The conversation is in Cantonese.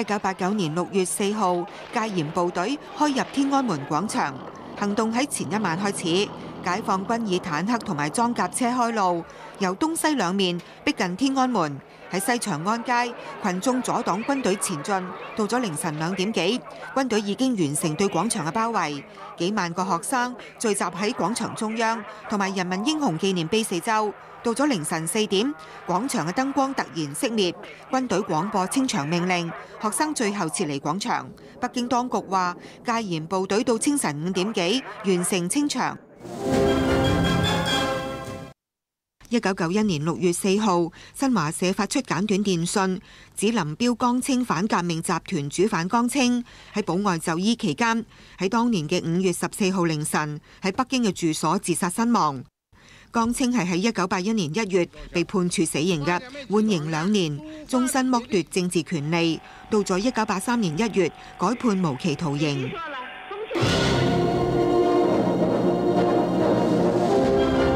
1989年6月4號，戒嚴部隊開入天安門廣場，行動喺前一晚開始。解放軍以坦克同埋裝甲車開路，由東西兩面逼近天安門。喺西長安街，群眾阻擋軍隊前進。到咗凌晨2點幾，軍隊已經完成對廣場嘅包圍。幾萬個學生聚集喺廣場中央同埋人民英雄紀念碑四周。到咗凌晨4點，廣場嘅燈光突然熄滅，軍隊廣播清場命令，學生最後撤離廣場。北京當局話，戒嚴部隊到清晨5點幾完成清場。1991年6月4號，新華社發出簡短電訊，指林彪江青反革命集團主犯江青喺保外就醫期間，喺當年嘅5月14號凌晨喺北京嘅住所自殺身亡。江青係喺1981年1月被判處死刑嘅，緩刑2年，終身剝奪政治權利。到咗1983年1月改判無期徒刑。